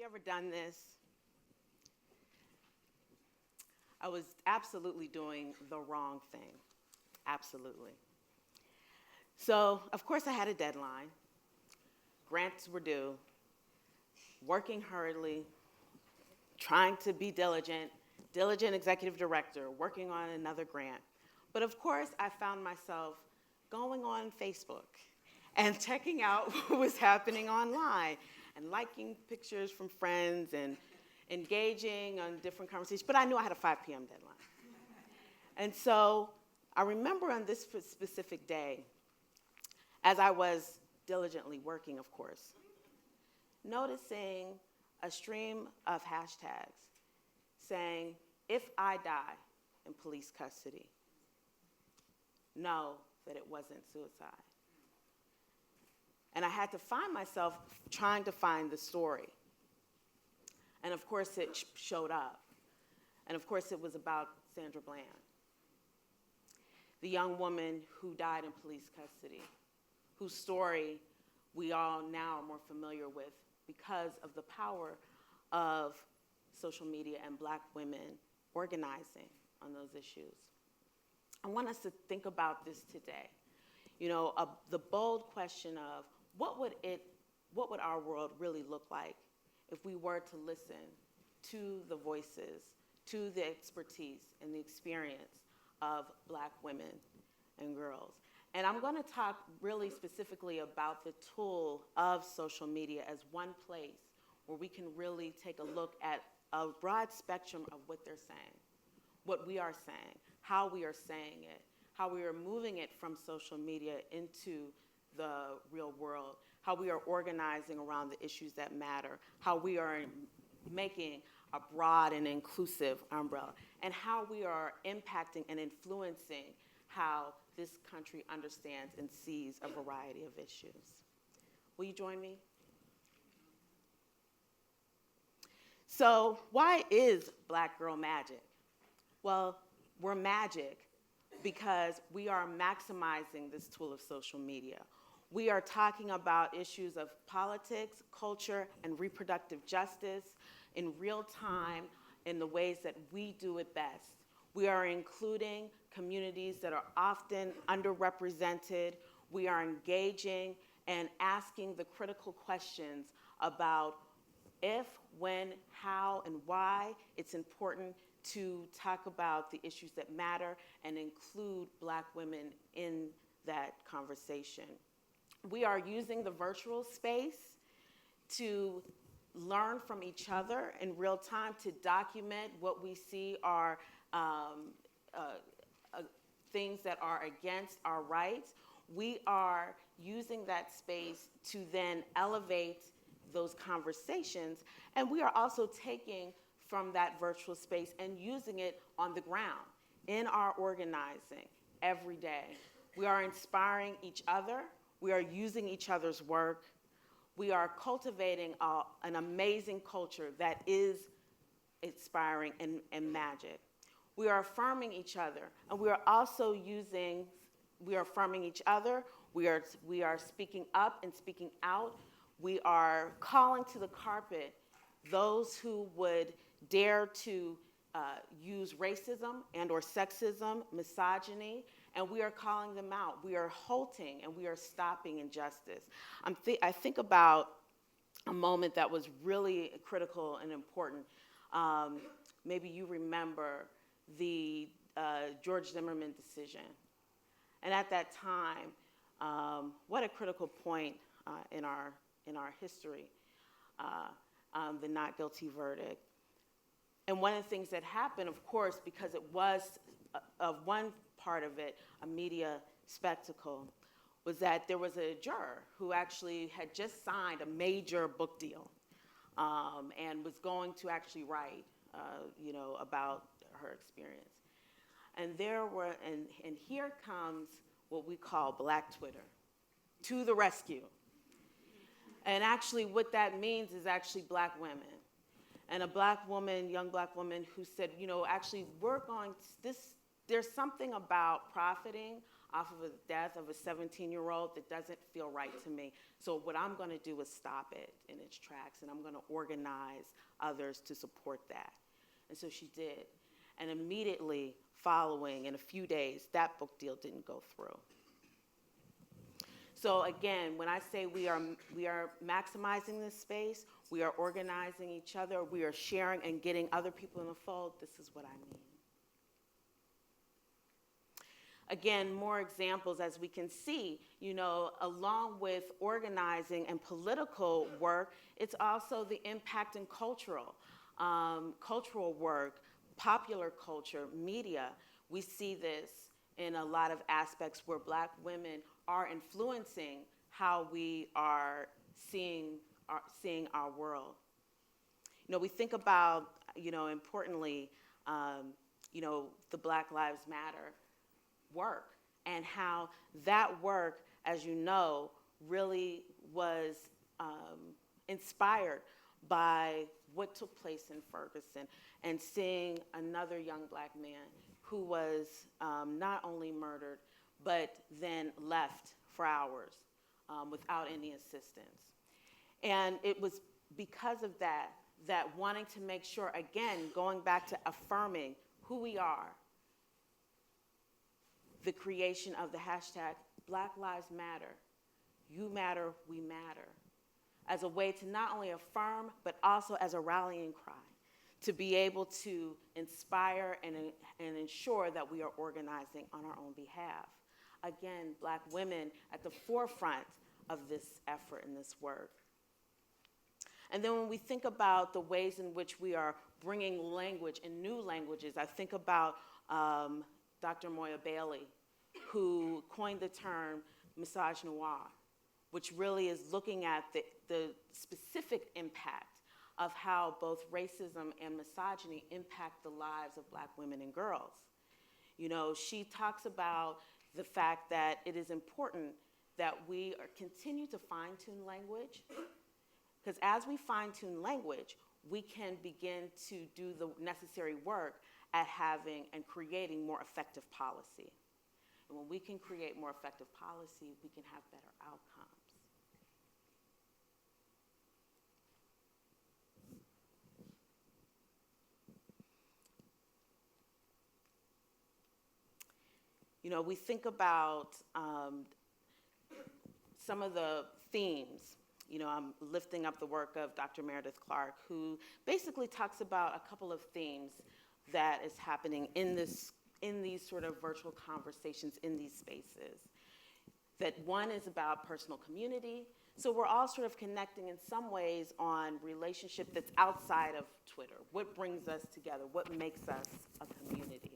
ever done this? I was absolutely doing the wrong thing. Absolutely. So, of course, I had a deadline. Grants were due. Working hurriedly, trying to be diligent executive director, working on another grant. But of course, I found myself going on Facebook and checking out what was happening online and liking pictures from friends and engaging on different conversations. But I knew I had a 5 p.m. deadline. And so I remember on this specific day, as I was diligently working, of course, noticing a stream of hashtags saying, if I die in police custody, know that it wasn't suicide. And I had to find myself trying to find the story. And of course it showed up. And of course it was about Sandra Bland, the young woman who died in police custody, whose story we all now are more familiar with because of the power of social media and Black women organizing on those issues. I want us to think about this today. You know, the bold question of what would our world really look like if we were to listen to the voices, to the expertise and the experience of Black women and girls. And I'm going to talk really specifically about the tool of social media as one place where we can really take a look at a broad spectrum of what they're saying, what we are saying, how we are saying it, how we are moving it from social media into the real world, how we are organizing around the issues that matter, how we are making a broad and inclusive umbrella, and how we are impacting and influencing how this country understands and sees a variety of issues. Will you join me? So why is Black Girl magic? Well, we're magic because we are maximizing this tool of social media. We are talking about issues of politics, culture, and reproductive justice in real time in the ways that we do it best. We are including communities that are often underrepresented. We are engaging and asking the critical questions about if, when, how, and why it's important to talk about the issues that matter and include Black women in that conversation. We are using the virtual space to learn from each other in real time, to document what we see are things that are against our rights. We are using that space to then elevate those conversations, and we are also taking from that virtual space and using it on the ground in our organizing every day. We are inspiring each other. We are using each other's work. We are cultivating an amazing culture that is inspiring and magic. We are affirming each other, and we are also affirming each other. We are speaking up and speaking out. We are calling to the carpet those who would dare to use racism and or sexism, misogyny, and we are calling them out. We are halting and we are stopping injustice. I think about a moment that was really critical and important. Maybe you remember the George Zimmerman decision. And at that time, what a critical point in our history, the not guilty verdict. And one of the things that happened, of course, because it was one part of it, a media spectacle, was that there was a juror who actually had just signed a major book deal and was going to actually write, about her experience. And and here comes what we call Black Twitter to the rescue. And actually what that means is actually Black women. And a Black woman, young Black woman who said, actually there's something about profiting off of the death of a 17-year-old, that doesn't feel right to me. So what I'm going to do is stop it in its tracks, and I'm going to organize others to support that. And so she did. And immediately following, in a few days, that book deal didn't go through. So again, when I say we are maximizing this space, we are organizing each other, we are sharing and getting other people in the fold, this is what I mean. Again, more examples as we can see, along with organizing and political work, it's also the impact in cultural work, popular culture, media. We see this in a lot of aspects where Black women are influencing how we are seeing our world. We think about, importantly, the Black Lives Matter work, and how that work, as you know, really was inspired by what took place in Ferguson, and seeing another young Black man who was not only murdered, but then left for hours without any assistance. And it was because of that wanting to make sure, again, going back to affirming who we are, the creation of the hashtag Black Lives Matter, you matter, we matter, as a way to not only affirm, but also as a rallying cry, to be able to inspire and ensure that we are organizing on our own behalf. Again, Black women at the forefront of this effort and this work. And then when we think about the ways in which we are bringing language and new languages, I think about Dr. Moya Bailey, who coined the term misogynoir, which really is looking at the specific impact of how both racism and misogyny impact the lives of Black women and girls. She talks about the fact that it is important that we continue to fine-tune language, because as we fine-tune language, we can begin to do the necessary work at having and creating more effective policy. And when we can create more effective policy, we can have better outcomes. We think about some of the themes. I'm lifting up the work of Dr. Meredith Clark, who basically talks about a couple of themes that is happening in these sort of virtual conversations in these spaces. That one is about personal community. So we're all sort of connecting in some ways on relationship that's outside of Twitter. What brings us together? What makes us a community?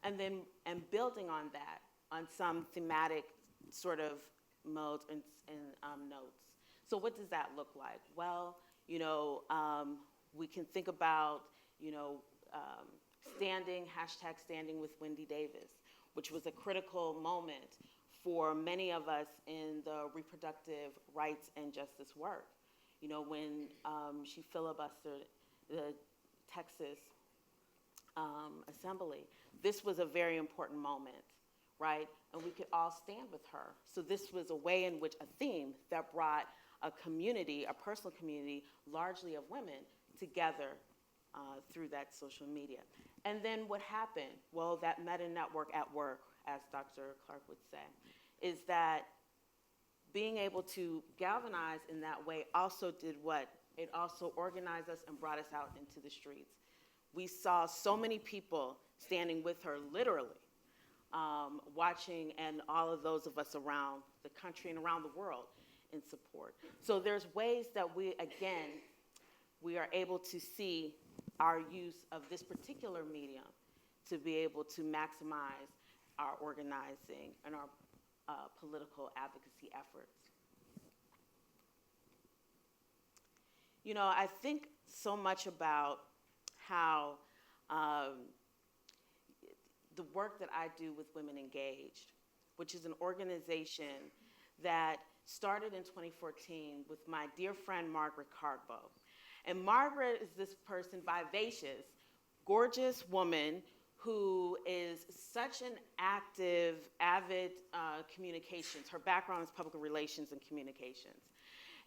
And then building on that, on some thematic sort of modes and notes. So what does that look like? Well, we can think about, standing with Wendy Davis, which was a critical moment for many of us in the reproductive rights and justice work. When she filibustered the Texas Assembly, this was a very important moment, right? And we could all stand with her. So this was a way in which a theme that brought a community, a personal community, largely of women, together through that social media. And then what happened? Well, that meta network at work, as Dr. Clark would say, is that being able to galvanize in that way also did what? It also organized us and brought us out into the streets. We saw so many people standing with her, literally, watching, and all of those of us around the country and around the world in support. So there's ways that we are able to see our use of this particular medium to be able to maximize our organizing and our political advocacy efforts. I think so much about how the work that I do with WomenEngaged, which is an organization that started in 2014 with my dear friend Margaret And Margaret is this person, vivacious, gorgeous woman who is such an active, avid communications. Her background is public relations and communications.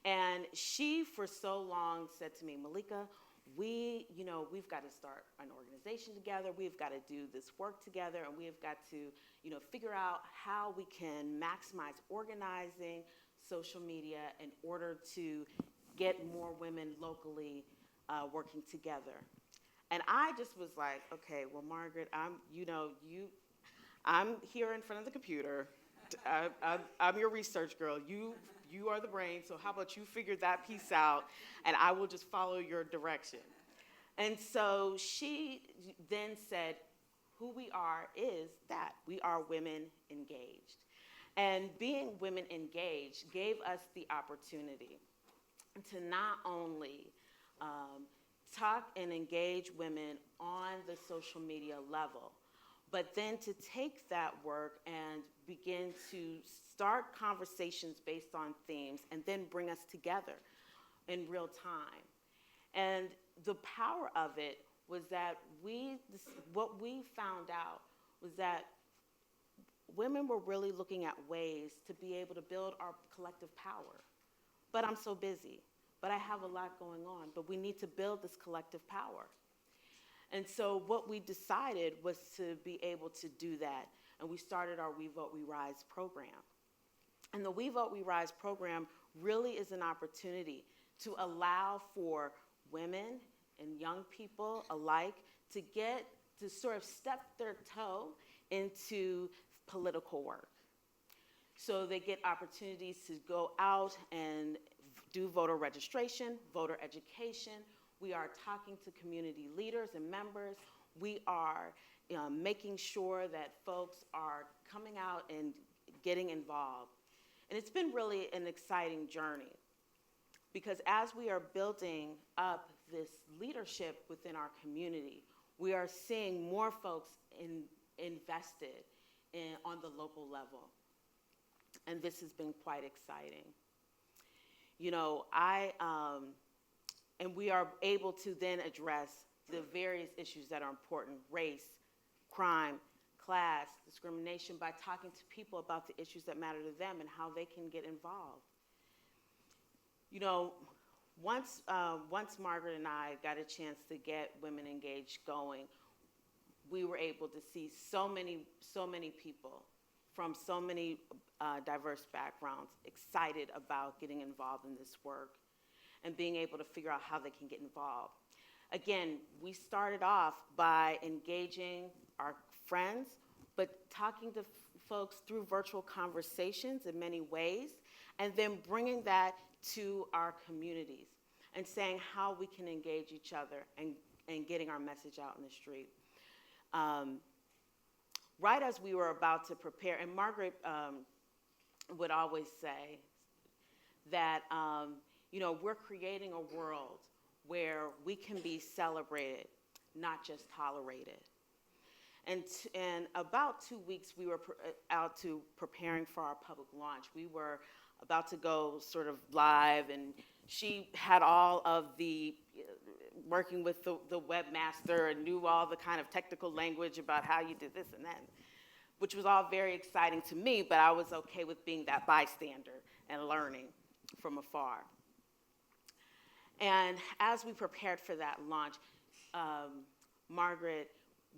And she, for so long, said to me, Malika, we've got to start an organization together. We've got to do this work together, and we've got to, figure out how we can maximize organizing social media in order to get more women locally working together. And I just was like, okay, well, Margaret, I'm here in front of the computer. I'm your research girl. You are the brain, so how about you figure that piece out, and I will just follow your direction. And so she then said, who we are is that. We are women engaged. And being women engaged gave us the opportunity to not only talk and engage women on the social media level, but then to take that work and begin to start conversations based on themes and then bring us together in real time. And the power of it was that what we found out was that women were really looking at ways to be able to build our collective power. But I'm so busy, but I have a lot going on, but we need to build this collective power. And so what we decided was to be able to do that, and we started our We Vote, We Rise program. And the We Vote, We Rise program really is an opportunity to allow for women and young people alike to get to sort of step their toe into political work. So they get opportunities to go out and do voter registration, voter education. We are talking to community leaders and members. We are making sure that folks are coming out and getting involved. And it's been really an exciting journey, because as we are building up this leadership within our community, we are seeing more folks invested on the local level. And this has been quite exciting. And we are able to then address the various issues that are important: race, crime, class, discrimination, by talking to people about the issues that matter to them and how they can get involved. Once Margaret and I got a chance to get Women Engaged going, we were able to see so many people from so many diverse backgrounds excited about getting involved in this work and being able to figure out how they can get involved. Again, we started off by engaging our friends, but talking to folks through virtual conversations in many ways, and then bringing that to our communities and saying how we can engage each other and getting our message out in the street. Right as we were about to prepare, and Margaret would always say that we're creating a world where we can be celebrated, not just tolerated. And in about 2 weeks, we were out to preparing for our public launch. We were about to go sort of live, and she had all of the working with the webmaster and knew all the kind of technical language about how you did this and that, which was all very exciting to me, but I was okay with being that bystander and learning from afar. And as we prepared for that launch, Margaret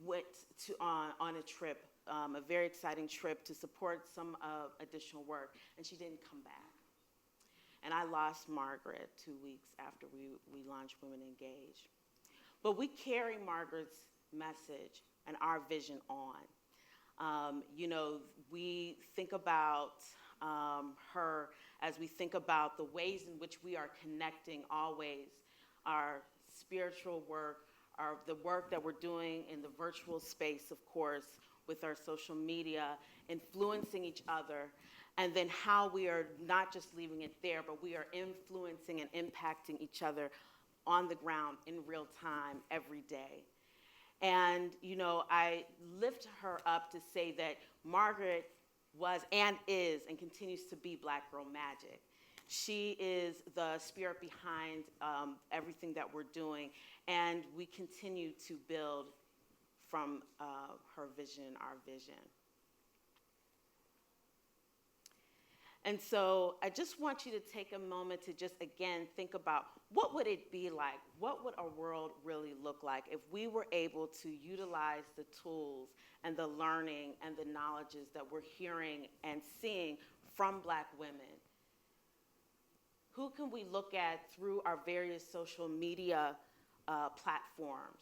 went on a trip, a very exciting trip to support some additional work, and she didn't come back. And I lost Margaret 2 weeks after we launched Women Engaged. But we carry Margaret's message and our vision on. We think about her as we think about the ways in which we are connecting always our spiritual work, the work that we're doing in the virtual space, of course, with our social media, influencing each other, and then how we are not just leaving it there, but we are influencing and impacting each other on the ground in real time every day. And, I lift her up to say that Margaret was and is and continues to be Black Girl Magic. She is the spirit behind everything that we're doing, and we continue to build from her vision, our vision. And so I just want you to take a moment to just, again, think about what would it be like? What would our world really look like if we were able to utilize the tools and the learning and the knowledges that we're hearing and seeing from Black women? Who can we look at through our various social media platforms?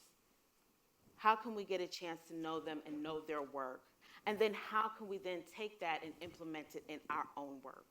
How can we get a chance to know them and know their work? And then how can we then take that and implement it in our own work?